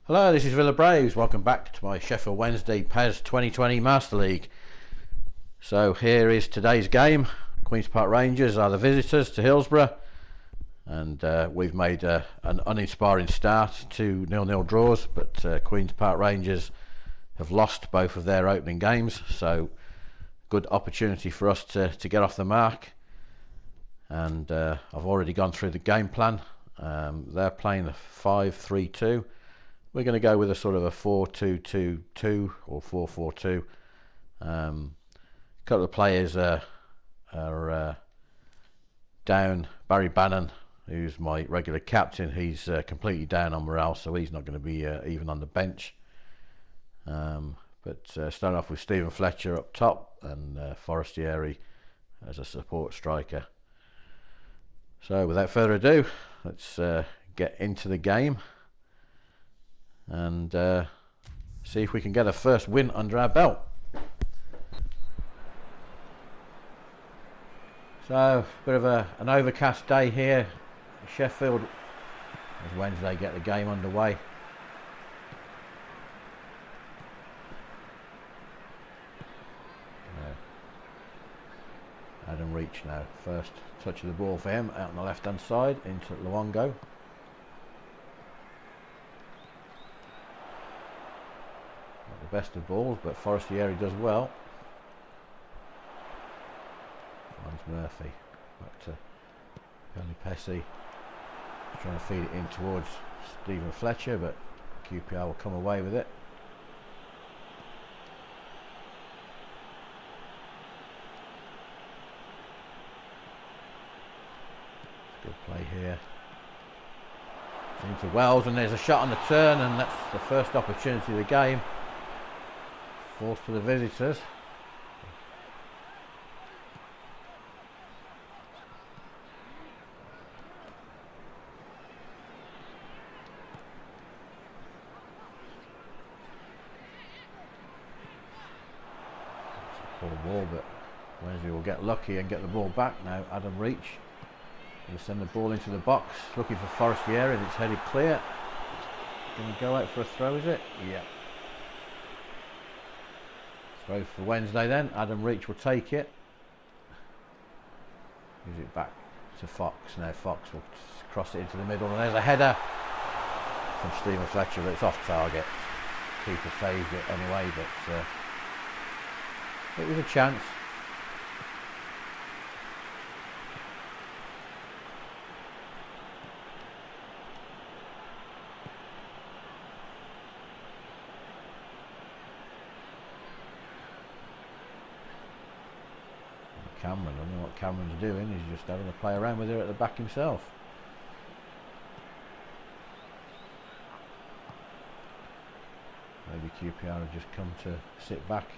Hello, this is Villa Braves. Welcome back to my Sheffield Wednesday PES 2020 Master League. So here is today's game. Queen's Park Rangers are the visitors to Hillsborough, and we've made an uninspiring start, 2 0-0 draws, but Queen's Park Rangers have lost both of their opening games, so good opportunity for us to get off the mark. And I've already gone through the game plan. They're playing a 5-3-2. We're going to go with a sort of a 4-2-2-2 or 4-4-2. A couple of players are down. Barry Bannon, who's my regular captain, he's completely down on morale, so he's not going to be even on the bench. But start off with Stephen Fletcher up top and Forestieri as a support striker. So without further ado, let's get into the game and see if we can get a first win under our belt. So, a bit of an overcast day here in Sheffield as Wednesday get the game underway. Adam Reach now, first touch of the ball for him, out on the left hand side into Luongo. The best of balls, but Forestieri does well. Finds Murphy, back to Pelipesi, trying to feed it in towards Stephen Fletcher, but QPR will come away with it. Good play here. Into Wells, and there's a shot on the turn, and that's the first opportunity of the game. Forced to the visitors. Pull the ball, but Wednesday will get lucky and get the ball back now. Adam Reach will send the ball into the box, looking for Forestieri, and it's headed clear. Going to go out for a throw, is it? Yeah. Throw for Wednesday then. Adam Reach will take it. Gives it back to Fox. Now Fox will cross it into the middle, and there's a header from Stephen Fletcher, but it's off target. Keeper saved it anyway, but it was a chance. Cameron, I don't know what Cameron's doing, he's just having to play around with her at the back himself. Maybe QPR have just come to sit back.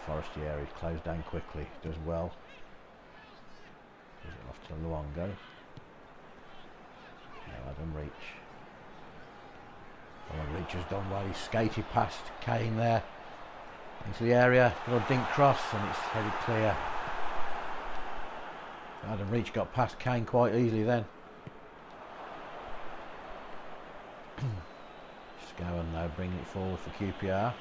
Forestieri closed down quickly, does well. Gives it off to Luongo. Adam Reach. Adam Reach has done well. He skated past Kane there into the area. Little dink cross, and it's headed clear. Adam Reach got past Kane quite easily then. Scowen now bringing it forward for QPR.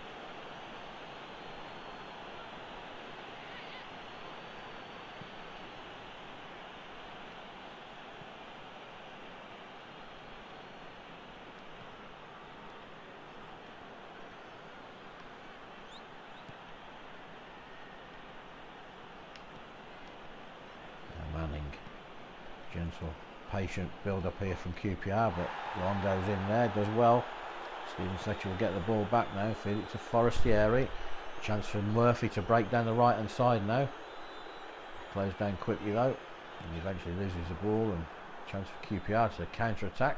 Gentle, patient build up here from QPR, but Long goes in there, does well. Stephen Fletcher will get the ball back now, feed it to Forestieri. Chance for Murphy to break down the right hand side now. Closed down quickly though, and eventually loses the ball, and chance for QPR to counter attack.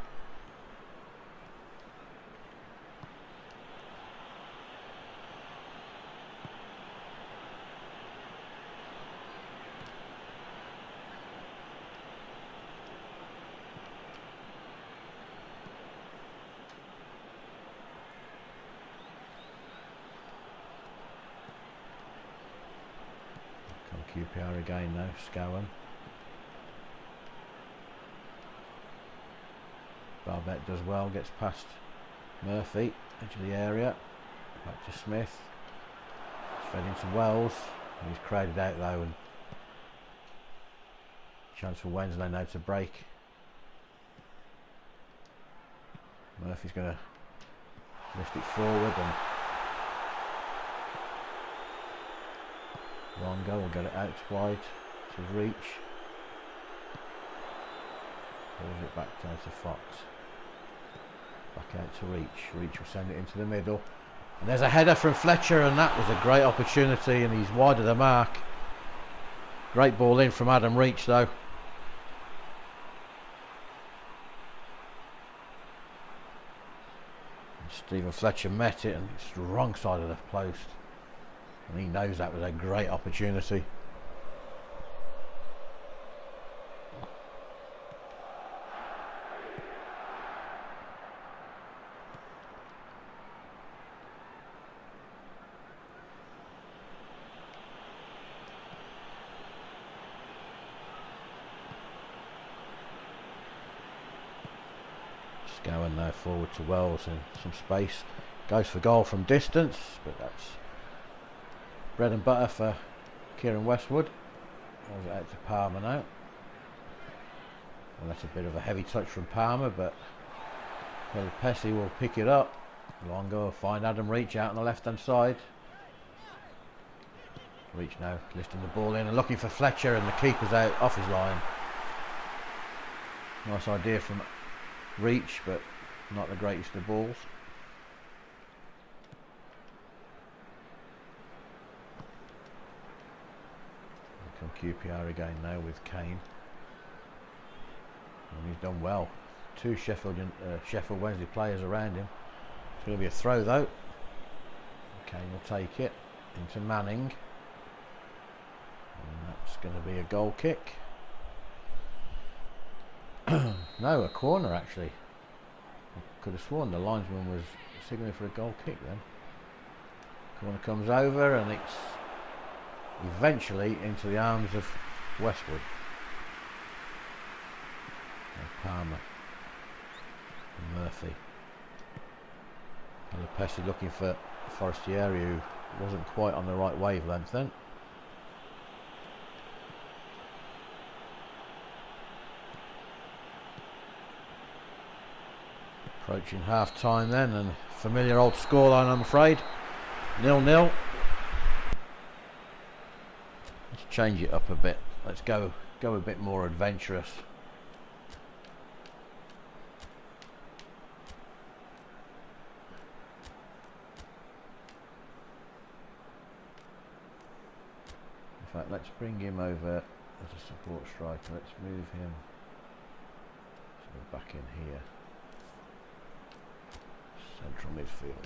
QPR again now, Scowen. Barbette does well, gets past Murphy, edge of the area, back to Smith, it's fed into Wells, he's crowded out though, and chance for Wednesday now to break. Murphy's going to lift it forward, and Longo will get it out wide to Reach. Pulls it back down to Fox. Back out to Reach. Reach will send it into the middle. And there's a header from Fletcher, and that was a great opportunity, and he's wide of the mark. Great ball in from Adam Reach though. Stephen Fletcher met it, and it's the wrong side of the post, and he knows that was a great opportunity. Going now forward to Wells in some space, goes for goal from distance, but that's bread and butter for Kieran Westwood. Rolls it out to Palmer now, and that's a bit of a heavy touch from Palmer, but Pesci will pick it up. Longo will find Adam Reach out on the left hand side. Reach now lifting the ball in and looking for Fletcher, and the keeper's out off his line. Nice idea from Reach, but not the greatest of balls. Come QPR again now with Kane, and he's done well. Two Sheffield Wednesday players around him. It's going to be a throw though. Kane will take it into Manning, and that's going to be a goal kick. No, a corner actually. I could have sworn the linesman was signalling for a goal kick then. Corner comes over, and it's eventually into the arms of Westwood. And Palmer and Murphy. And Pesci looking for Forestieri, who wasn't quite on the right wavelength then. Approaching half time then, and familiar old scoreline I'm afraid, 0-0. Let's change it up a bit, let's go a bit more adventurous. In fact, let's bring him over as a support striker, let's move him back in here. Central midfield.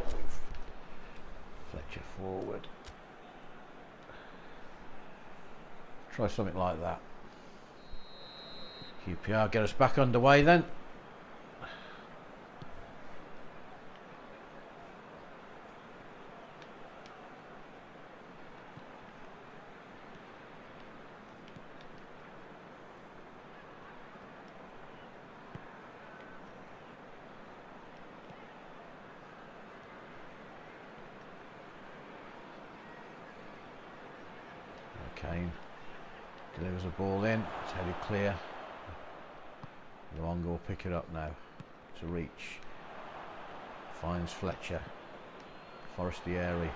Let's move Fletcher forward. Try something like that. QPR get us back underway then. Kane delivers a ball in, it's headed clear. Longo will pick it up now to Reach. Finds Fletcher. Forestieri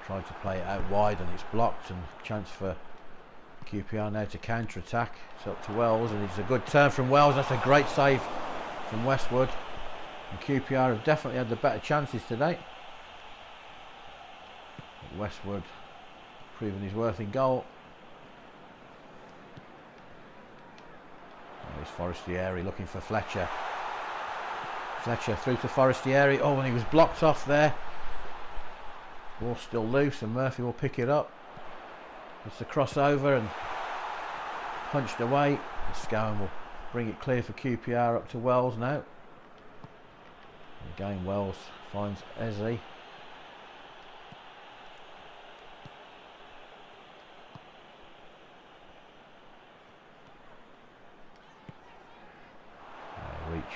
tried to play it out wide, and it's blocked, and chance for QPR now to counter attack. It's up to Wells, and it's a good turn from Wells. That's a great save from Westwood, and QPR have definitely had the better chances today. But Westwood proving his worth in goal. There's Forestieri looking for Fletcher. Fletcher through to Forestieri. Oh, and he was blocked off there. Ball still loose, and Murphy will pick it up. It's a crossover and punched away. Scowen will bring it clear for QPR up to Wells now. And again, Wells finds Eze.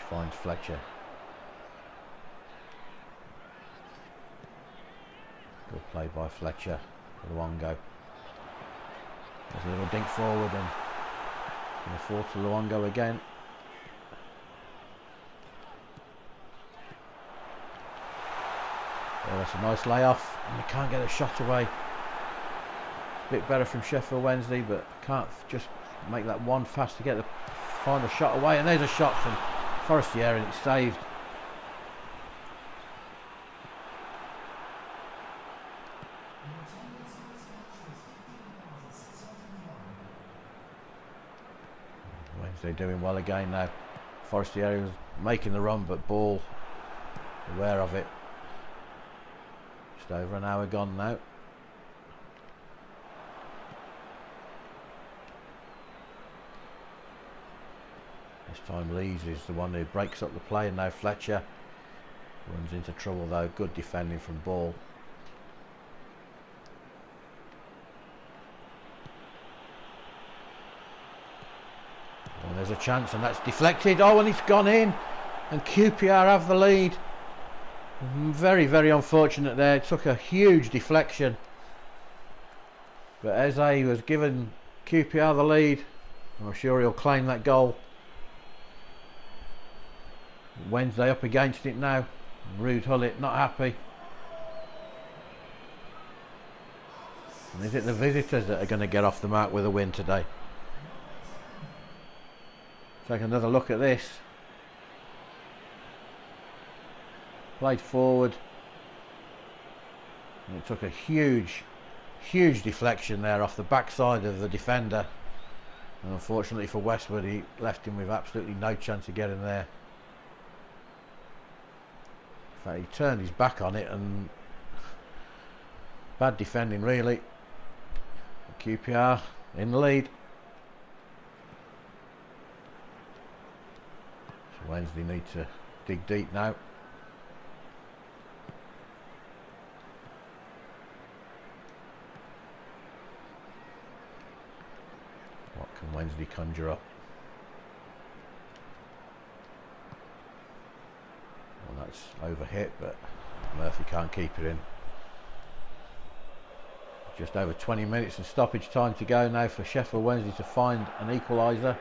finds Fletcher. Good play by Fletcher. Luongo. There's a little dink forward and going to fall to Luongo again. Oh, that's a nice layoff, and they can't get a shot away. A bit better from Sheffield Wednesday, but can't just make that one fast to get the final shot away. And there's a shot from Forestieri, and it's saved. Wednesday doing well again now. Forestieri was making the run, but ball aware of it. Just over an hour gone now. This time Lees is the one who breaks up the play, and now Fletcher runs into trouble though. Good defending from Ball. And there's a chance, and that's deflected. Oh, and it's gone in, and QPR have the lead. Very, very unfortunate there. It took a huge deflection, but Eze was given QPR the lead. I'm sure he'll claim that goal. Wednesday up against it now. Rude Hullet not happy. And is it the visitors that are going to get off the mark with a win today? Take another look at this. Played forward, and it took a huge deflection there off the backside of the defender, and unfortunately for Westwood, he left him with absolutely no chance of getting there. In fact, he turned his back on it, and bad defending really. QPR in the lead. So Wednesday need to dig deep now. What can Wednesday conjure up? Well, that's overhit, but Murphy can't keep it in. Just over 20 minutes and stoppage time to go now for Sheffield Wednesday to find an equaliser.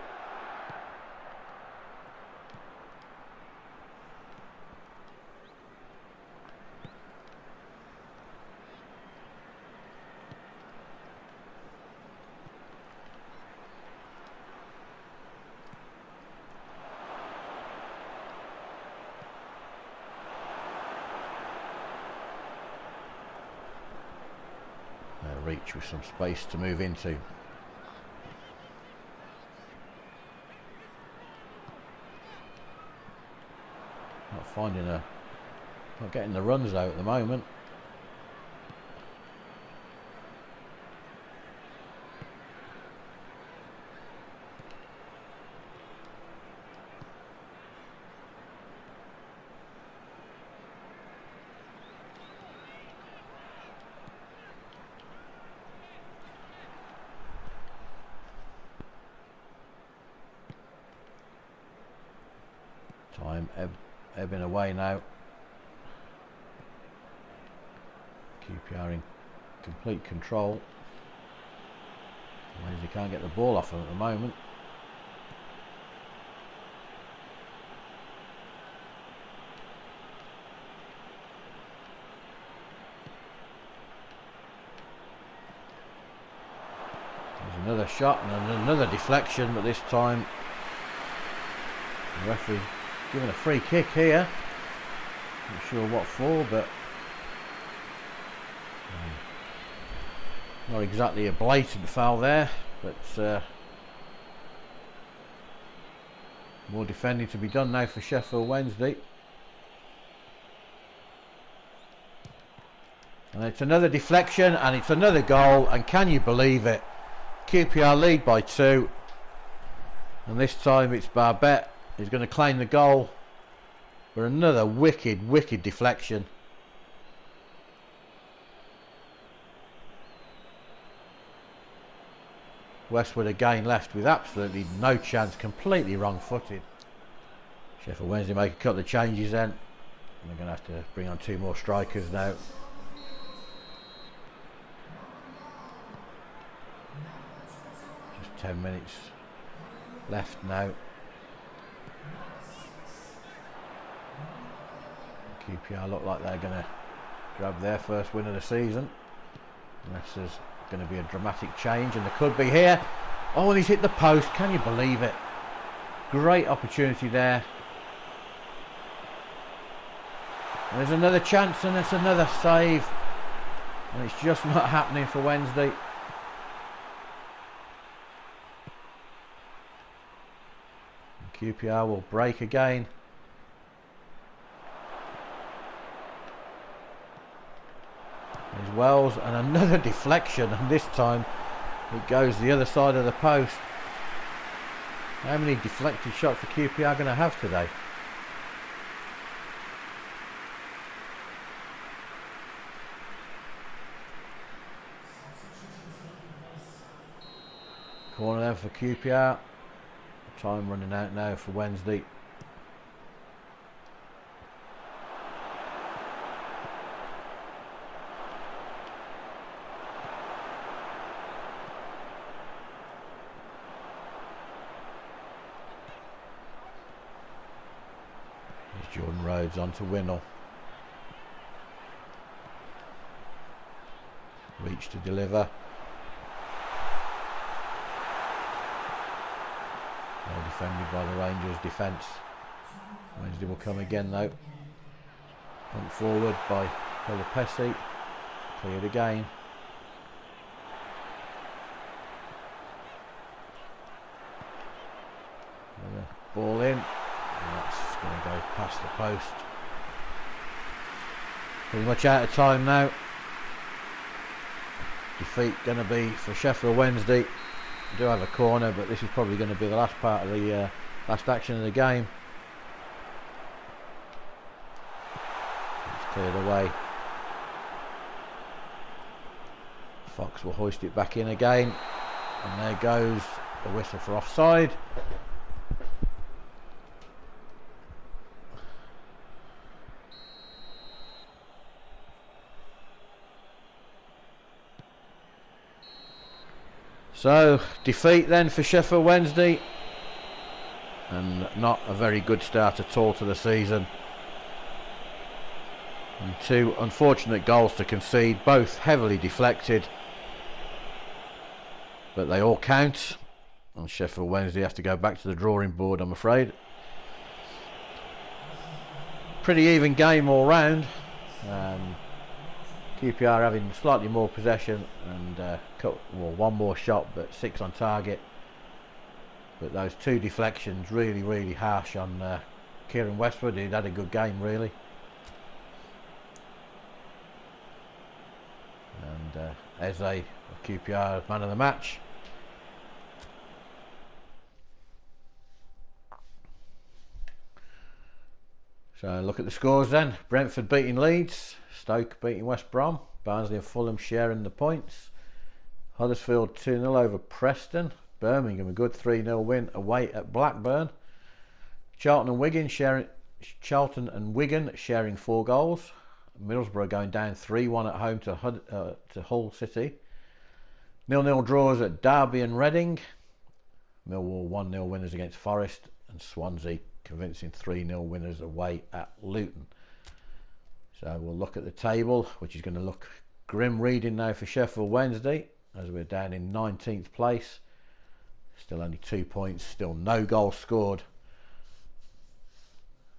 Reach with some space to move into. Not getting the runs out at the moment. Time ebbing away now. QPR in complete control. Wednesday can't get the ball off them at the moment. There's another shot and another deflection, but this time the referee's given a free kick here. Not sure what for, but not exactly a blatant foul there, but more defending to be done now for Sheffield Wednesday. And it's another deflection, and it's another goal, and can you believe it? QPR lead by 2, and this time it's Barbet who's going to claim the goal for another wicked deflection. Westwood again left with absolutely no chance, completely wrong-footed. Sheffield Wednesday make a couple of changes then. They're going to have to bring on 2 more strikers now. Just 10 minutes left now. QPR look like they're going to grab their first win of the season. Unless there's going to be a dramatic change, and there could be here. Oh, and he's hit the post. Can you believe it? Great opportunity there. And there's another chance, and it's another save. And it's just not happening for Wednesday. And QPR will break again. There's Wells, and another deflection, and this time it goes the other side of the post. How many deflected shots are QPR going to have today? Corner there for QPR. Time running out now for Wednesday. Jordan Rhodes onto Winnell. Reach to deliver. Well defended by the Rangers defence. Wednesday will come again though. Pumped forward by Pelopessi. Cleared again. Ball in. And that's going to go past the post. Pretty much out of time now. Defeat going to be for Sheffield Wednesday. We do have a corner, but this is probably going to be the last part of the last action of the game. It's cleared away. Fox will hoist it back in again, and there goes the whistle for offside. So, defeat then for Sheffield Wednesday, and not a very good start at all to the season. And 2 unfortunate goals to concede, both heavily deflected, but they all count, and Sheffield Wednesday have to go back to the drawing board, I'm afraid. Pretty even game all round. QPR having slightly more possession and one more shot, but 6 on target. But those 2 deflections really harsh on Kieran Westwood. He'd had a good game really. And Eze of QPR man of the match. So look at the scores then. Brentford beating Leeds. Stoke beating West Brom. Barnsley and Fulham sharing the points. Huddersfield 2-0 over Preston. Birmingham a good 3-0 win away at Blackburn. Charlton and Wigan sharing 4 goals. Middlesbrough going down 3-1 at home to Hull City. 0-0 draws at Derby and Reading. Millwall 1-0 winners against Forest, and Swansea convincing 3-0 winners away at Luton. So we'll look at the table, which is going to look grim reading now for Sheffield Wednesday, as we're down in 19th place. Still only 2 points, still no goals scored.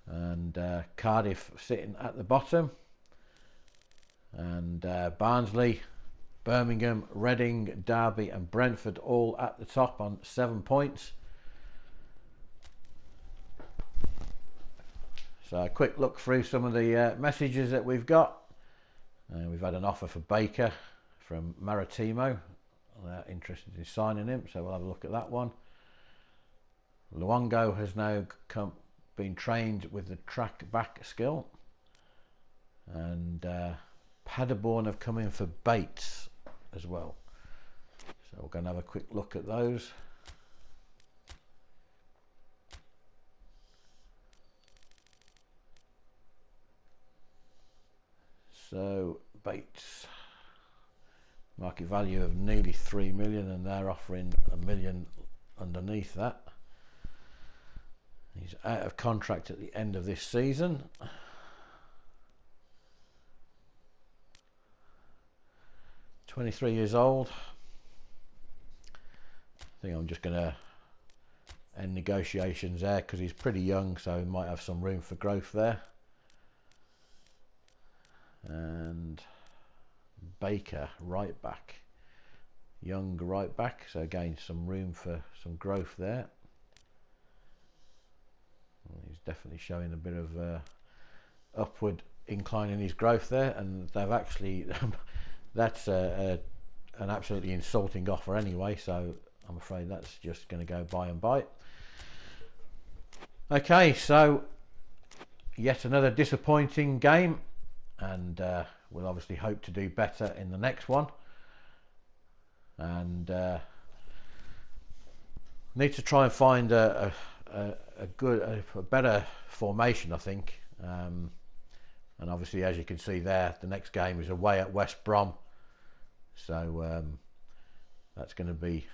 And Cardiff sitting at the bottom. And Barnsley, Birmingham, Reading, Derby and Brentford all at the top on 7 points. So a quick look through some of the messages that we've got. We've had an offer for Baker from Maritimo. They're interested in signing him, so we'll have a look at that one. Luongo has now been trained with the track back skill. And Paderborn have come in for Bates as well. So we're going to have a quick look at those. So Bates, market value of nearly 3 million, and they're offering $1 million underneath that. He's out of contract at the end of this season. 23 years old. I think I'm just going to end negotiations there because he's pretty young, so he might have some room for growth there. And Baker, right back, young right back, so again some room for some growth there. Well, he's definitely showing a bit of upward incline in his growth there, and they've actually that's an absolutely insulting offer anyway, so I'm afraid that's just going to go by and bite. Okay, so yet another disappointing game, and we'll obviously hope to do better in the next one, and need to try and find a better formation, I think. And obviously, as you can see there, the next game is away at West Brom, so that's going to be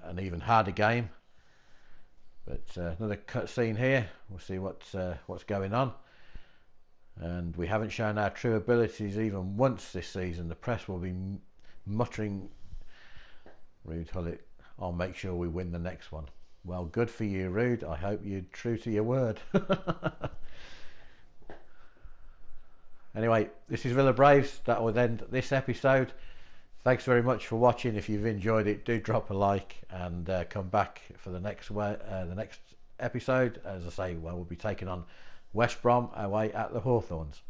an even harder game. But another cutscene here. We'll see what's going on. And we haven't shown our true abilities even once this season. The press will be muttering, Rude Hullet, I'll make sure we win the next one. Well, good for you, Rude. I hope you're true to your word. Anyway, this is Villa Braves. That will end this episode. Thanks very much for watching. If you've enjoyed it, do drop a like and come back for the next episode. As I say, well, we'll be taking on West Brom away at the Hawthorns.